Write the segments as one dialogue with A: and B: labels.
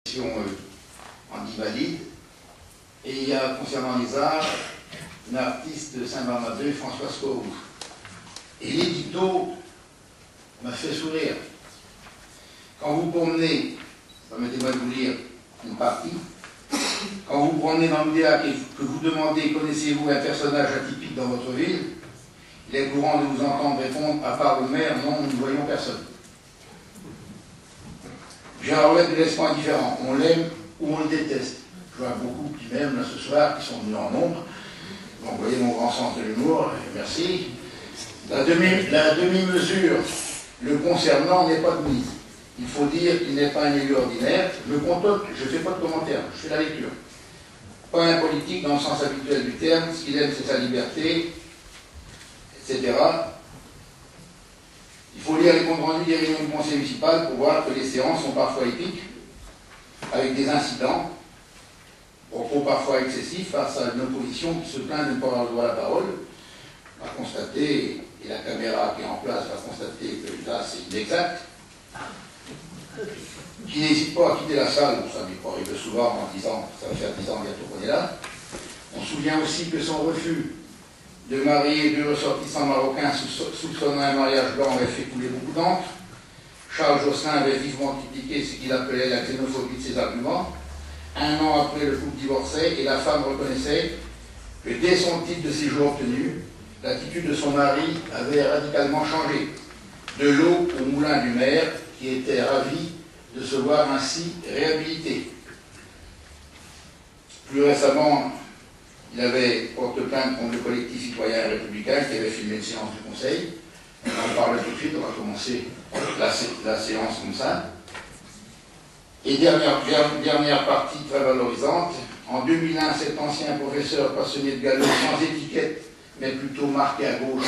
A: Anti-valide. Et il y a, concernant les arts, une artiste de Saint-Barnabé, Françoise Corroux. Et l'édito m'a fait sourire. Quand vous promenez, permettez-moi de vous lire une partie, quand vous promenez dans l'UDA et que vous demandez connaissez-vous un personnage atypique dans votre ville, il est courant de vous entendre répondre à part le maire, non, nous ne voyons personne. Gérard Oued ne laisse pas indifférent, on l'aime ou on le déteste. Je vois beaucoup qui m'aiment là ce soir, qui sont venus en nombre. Donc vous voyez mon grand sens de l'humour, merci. La demi-mesure le concernant n'est pas de mise. Il faut dire qu'il n'est pas un élu ordinaire. Je me contente, je ne fais pas de commentaires, je fais la lecture. Pas un politique dans le sens habituel du terme, ce qu'il aime c'est sa liberté, etc. Il faut lire les comptes rendus des réunions du conseil municipal pour voir que les séances sont parfois épiques, avec des incidents, propos parfois excessifs face à une opposition qui se plaint de ne pas avoir le droit à la parole. On va constater, et la caméra qui est en place va constater que là c'est inexact, qui n'hésite pas à quitter la salle, ça m'est pas arrivé souvent en disant, ça va faire 10 ans bientôt qu'on est là. On se souvient aussi que son refus de marier deux ressortissants marocains soupçonnant un mariage blanc avait fait couler beaucoup d'encre. Charles Josselin avait vivement critiqué ce qu'il appelait la xénophobie de ses arguments. Un an après, le couple divorçait et la femme reconnaissait que dès son titre de séjour obtenu, l'attitude de son mari avait radicalement changé. De l'eau au moulin du maire, qui était ravi de se voir ainsi réhabilité. Plus récemment, il avait porté plainte contre le collectif citoyen et républicain qui avait filmé une séance du conseil. On en parle tout de suite, on va commencer la séance comme ça. Et dernière partie très valorisante, en 2001, cet ancien professeur passionné de galop, sans étiquette, mais plutôt marqué à gauche,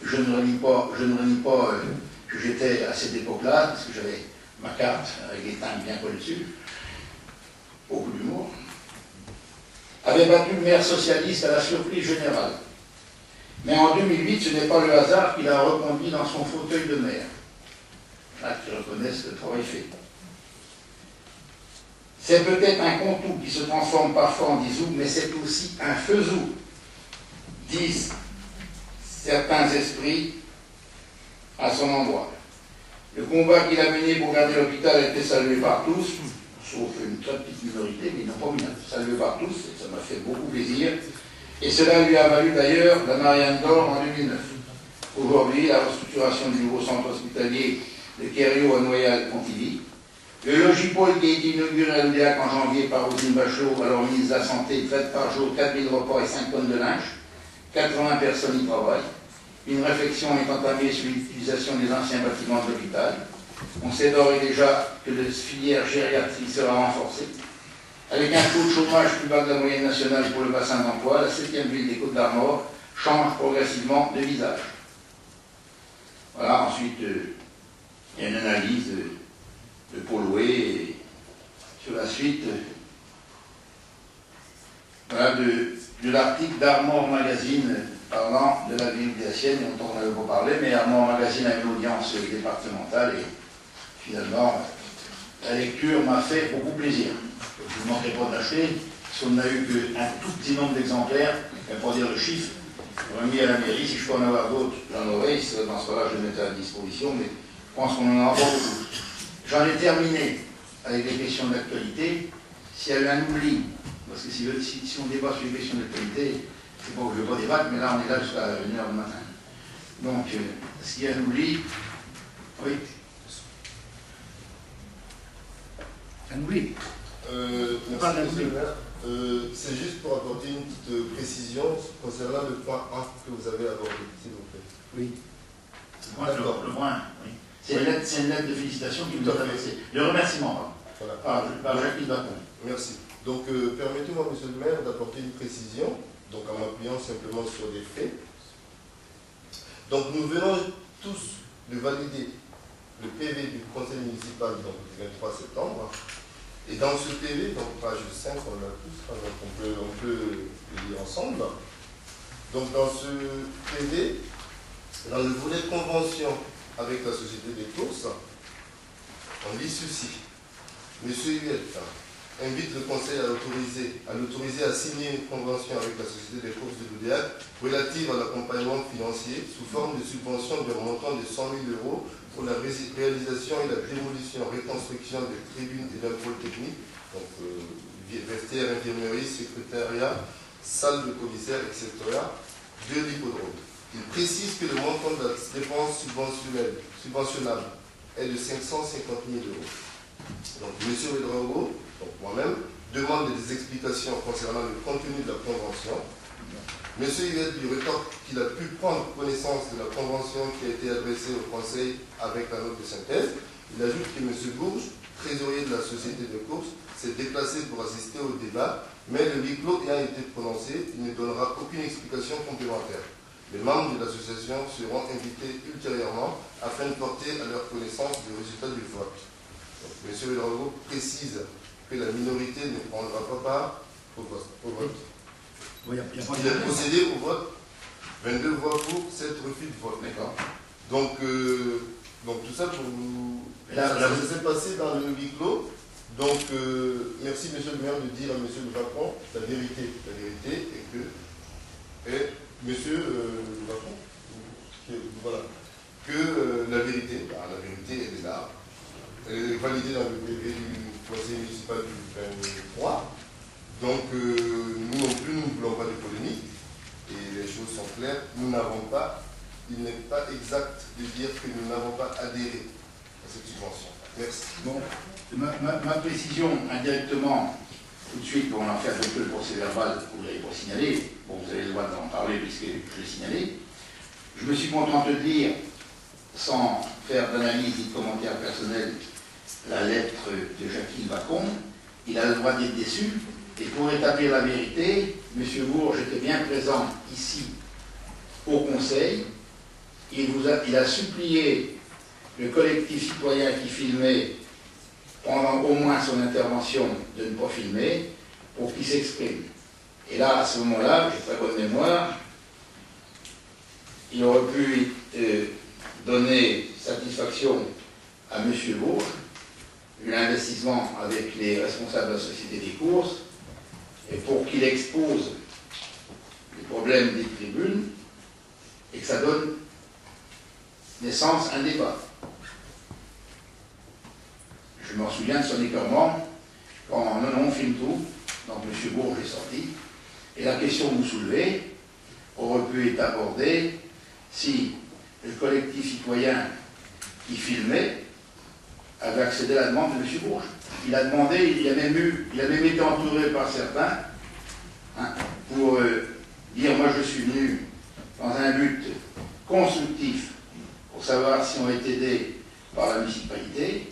A: je ne renie pas que j'étais à cette époque-là, parce que j'avais ma carte avec les timbres bien collés dessus, beaucoup d'humour, avait battu le maire socialiste à la surprise générale. Mais en 2008, ce n'est pas le hasard qui l'a reconduit dans son fauteuil de maire. Là, qui reconnaissent le travail fait. C'est peut-être un contour qui se transforme parfois en disou, mais c'est aussi un faisou, disent certains esprits à son endroit. Le combat qu'il a mené pour garder l'hôpital a été salué par tous, sauf une très petite minorité, mais ils n'ont pas mis salué par tous, et ça m'a fait beaucoup plaisir. Et cela lui a valu d'ailleurs la Marianne d'Or en 2009. Aujourd'hui, la restructuration du nouveau centre hospitalier de Quério à Noyal-Pontivy, le Logipôle qui a été inauguré à l'UDEAC en janvier par Roselyne Bachelot, alors ministre de la Santé, traite par jour 4000 repas et 5 tonnes de linge, 80 personnes y travaillent. Une réflexion est entamée sur l'utilisation des anciens bâtiments de l'hôpital. On sait d'ores et déjà que la filière gériatrie sera renforcée. Avec un taux de chômage plus bas que la moyenne nationale pour le bassin d'emploi, la 7e ville des Côtes-d'Armor change progressivement de visage. Voilà, ensuite, il y a une analyse de Paul Loué sur la suite voilà, de l'article d'Armor Magazine parlant de la ville udéacienne, dont on n'avait pas parlé, mais Armor Magazine a une audience départementale et finalement la lecture m'a fait beaucoup plaisir. Je ne manquerai pas d'acheter, si on n'a eu qu'un tout petit nombre d'exemplaires, pour dire le chiffre, remis à la mairie, si je peux en avoir d'autres, j'en aurai, dans ce cas-là je le mettrai à disposition, mais je pense qu'on en aura pas beaucoup. J'en ai terminé avec les questions d'actualité. S'il y a eu un oubli, parce que si on débat sur les questions d'actualité, c'est pas que je ne veux pas débattre, mais là on est là jusqu'à 1h du matin. Donc, s'il y a un oubli, oui. Un oubli.
B: C'est juste pour apporter une petite précision concernant le point A que vous avez abordé, s'il vous plaît.
A: Oui. Le point, oui. C'est une lettre de félicitations qui nous a adressée. De remerciement, par Jacques Bacon.
B: Merci. Donc, permettez-moi, monsieur le maire, d'apporter une précision, donc en m'appuyant simplement sur des faits. Donc, nous venons tous de valider le PV du conseil municipal donc, du 23 septembre. Et dans ce PV, donc page 5, on l'a tous, on peut le lire ensemble. Donc, dans ce PV, dans le volet convention avec la société des courses, on dit ceci. M. Huette invite le Conseil à l'autoriser à signer une convention avec la Société des courses de l'Oudéac relative à l'accompagnement financier sous forme de subvention d'un montant de 100 000 € pour la réalisation et la démolition, reconstruction des tribunes et d'un pôle technique, donc vestiaire, infirmerie, secrétariat, salle de commissaire, etc., de l'hippodrome. Il précise que le montant de la dépense subventionnable est de 550 000 €. Donc, M. Ouedraogo, donc moi-même, demande des explications concernant le contenu de la convention. M. Huette lui rétorque qu'il a pu prendre connaissance de la convention qui a été adressée au Conseil avec la note de synthèse. Il ajoute que M. Bourges, trésorier de la société de course, s'est déplacé pour assister au débat, mais le huis clos ayant été prononcé, il ne donnera aucune explication complémentaire. Les membres de l'association seront invités ultérieurement afin de porter à leur connaissance le résultat du vote. Donc, M. Ouedraogo précise que la minorité ne prendra pas part au vote. Il a procédé au vote, 22 voix pour, 7 refus de vote.
A: D'accord.
B: Donc tout ça pour vous. Ça s'est passé dans le huis clos. Donc, merci, monsieur le maire, de dire à monsieur le patron la vérité. La vérité est que. Et monsieur le patron, voilà. Que la vérité, la vérité, elle est là. Elle est validée dans le PV du conseil municipal du 23. Donc, nous non plus, nous ne voulons pas de polémique. Et les choses sont claires. Nous n'avons pas, il n'est pas exact de dire que nous n'avons pas adhéré à cette subvention. Merci.
A: Bon, ma précision indirectement, tout de suite, pour en faire un peu le procès verbal, vous l'avez pas signalé. Bon, vous avez le droit d'en parler puisque je l'ai signalé. Je me suis content de dire, sans faire d'analyse ni de commentaire personnel, la lettre de Jacqueline Vacon. Il a le droit d'être déçu. Et pour établir la vérité, M. Bourges était bien présent ici au Conseil. Il a supplié le collectif citoyen qui filmait pendant au moins son intervention de ne pas filmer pour qu'il s'exprime. Et là, à ce moment-là, j'ai très bonne mémoire, il aurait pu donner satisfaction à M. Bourges, vu l'investissement avec les responsables de la Société des courses, et pour qu'il expose les problèmes des tribunes et que ça donne naissance à un débat. Je me souviens de son écœurement quand non, on filme tout, donc M. Bourges est sorti, et la question que vous soulevez aurait pu être abordée si le collectif citoyen qui filmait avait accédé à la demande de M. Bourges. Il a demandé, il a même été entouré par certains pour dire moi je suis venu dans un but constructif pour savoir si on est aidé par la municipalité,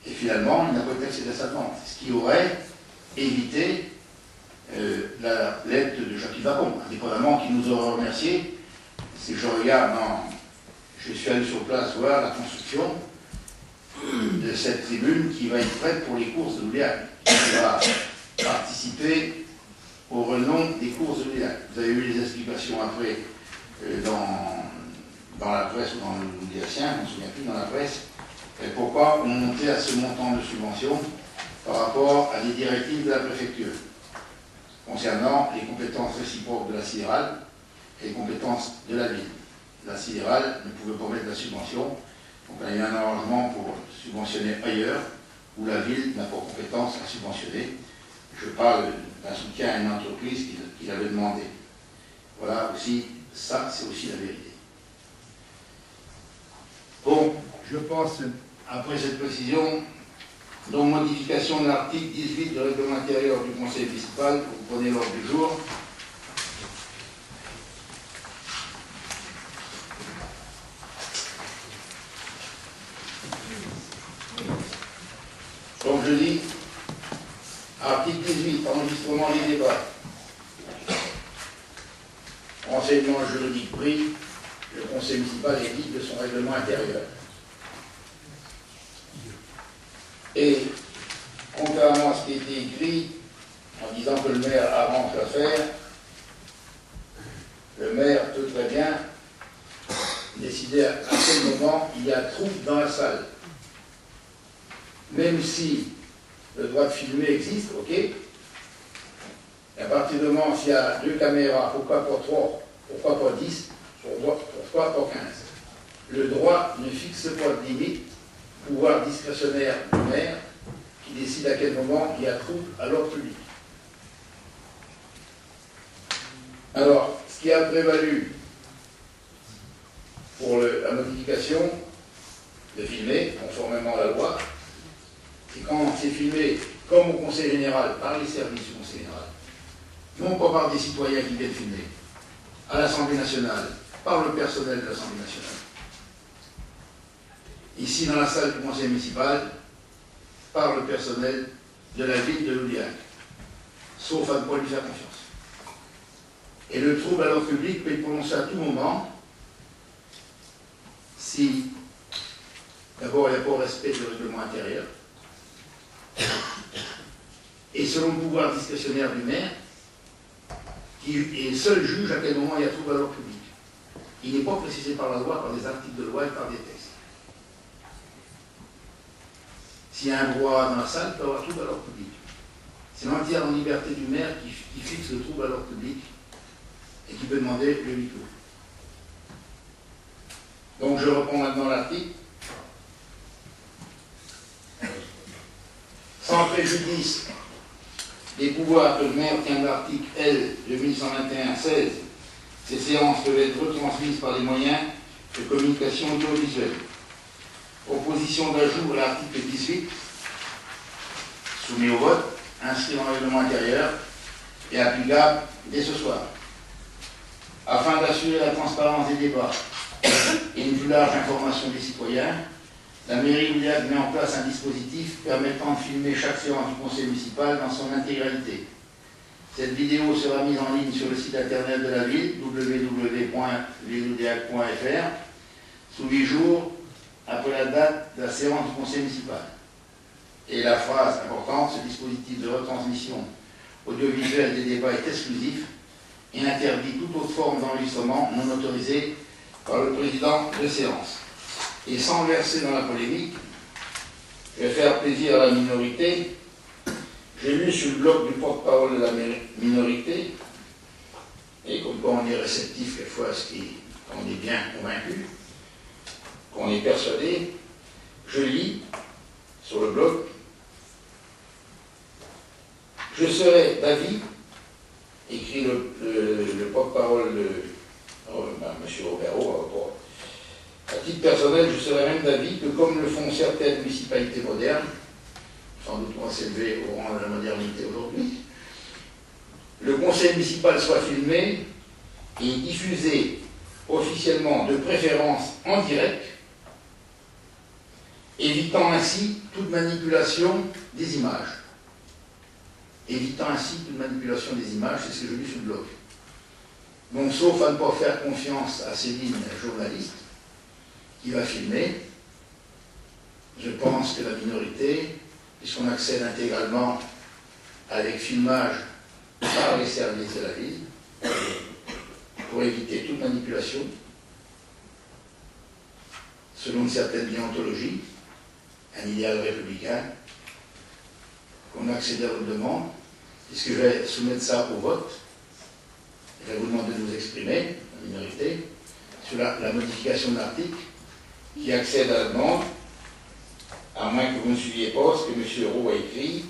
A: et finalement il n'a pas été accédé à sa demande, ce qui aurait évité la lettre de Jacqueline Vacon, indépendamment qui nous aurait remercié. Si je regarde, je suis allé sur place voir la construction de cette tribune qui va être prête pour les courses de l'Oudéac, qui va participer au renom des courses de l'Oudéac. Vous avez eu les explications après dans la presse ou dans le Oudéacien, on ne se souvient plus, dans la presse, et pourquoi on montait à ce montant de subvention par rapport à des directives de la préfecture concernant les compétences réciproques de la sidérale et les compétences de la ville. La sidérale ne pouvait pas mettre la subvention, donc il y a eu un arrangement pour subventionner ailleurs, où la ville n'a pas compétence à subventionner. Je parle d'un soutien à une entreprise qu'il avait demandé. Voilà aussi, ça c'est aussi la vérité. Bon, je pense, après cette précision, donc modification de l'article 18 du règlement intérieur du Conseil municipal, vous prenez l'ordre du jour. Donc je dis, article 18, enregistrement des débats. Renseignement juridique pris, le Conseil municipal édite de son règlement intérieur. Et, contrairement à ce qui a été écrit, en disant que le maire arrange l'affaire, le maire peut très bien décider à quel moment il y a trouble dans la salle. Même si le droit de filmer existe, ok. Et à partir du moment s'il y a 2 caméras, pourquoi pas 3, pourquoi pas 10, pourquoi pas 15. Le droit ne fixe pas de limite, pouvoir discrétionnaire du maire qui décide à quel moment il y a trouble à l'ordre public. Alors, ce qui a prévalu pour la modification de filmer, conformément à la loi, c'est quand c'est filmé comme au Conseil général, par les services du Conseil général, non pas par des citoyens qui viennent filmer, à l'Assemblée nationale, par le personnel de l'Assemblée nationale. Ici, dans la salle du Conseil municipal, par le personnel de la ville de Loudiac, sauf à ne pas lui faire confiance. Et le trouble à l'ordre public peut être prononcé à tout moment si, d'abord, il n'y a pas respect du règlement intérieur, et selon le pouvoir discrétionnaire du maire, qui est seul juge à quel moment il y a trouble à l'ordre public. Il n'est pas précisé par la loi, par des articles de loi et par des textes. S'il y a un droit dans la salle, il peut y avoir trouble à l'ordre public. C'est l'entière liberté du maire qui fixe le trouble à l'ordre public et qui peut demander le huis clos. Donc je reprends maintenant l'article. Sans préjudice des pouvoirs que le maire tient de l'article L. 2121-16, ces séances peuvent être retransmises par les moyens de communication audiovisuelle. Proposition d'ajout à l'article 18, soumis au vote, inscrit dans le règlement intérieur et applicable dès ce soir. Afin d'assurer la transparence des débats et une plus large information des citoyens, la mairie de Loudiac met en place un dispositif permettant de filmer chaque séance du conseil municipal dans son intégralité. Cette vidéo sera mise en ligne sur le site internet de la ville, www.villedoudiac.fr, sous 8 jours après la date de la séance du conseil municipal. Et la phrase importante, ce dispositif de retransmission audiovisuelle des débats est exclusif et interdit toute autre forme d'enregistrement non autorisée par le président de séance. Et sans verser dans la polémique, je vais faire plaisir à la minorité. J'ai lu sur le blog du porte-parole de la minorité, et comme quoi on est réceptif quelquefois à ce qu'on est bien convaincu, qu'on est persuadé, je lis sur le blog: je serai d'avis, écrit le porte-parole de M. Robert. À titre personnel, je serais même d'avis que, comme le font certaines municipalités modernes, sans doute qu'on va s'élever au rang de la modernité aujourd'hui, le conseil municipal soit filmé et diffusé officiellement, de préférence en direct, évitant ainsi toute manipulation des images. Évitant ainsi toute manipulation des images, c'est ce que je lis sur le blog. Donc, sauf à ne pas faire confiance à Céline, journaliste, qui va filmer, je pense que la minorité, puisqu'on accède intégralement avec filmage par les services de la ville, pour éviter toute manipulation, selon une certaine déontologie, un idéal républicain, qu'on accède à votre demande, puisque je vais soumettre ça au vote, je vais vous demander de vous exprimer, la minorité, sur la modification de l'article, qui accède à la demande, à moins que vous ne suiviez pas ce que M. Hérault a écrit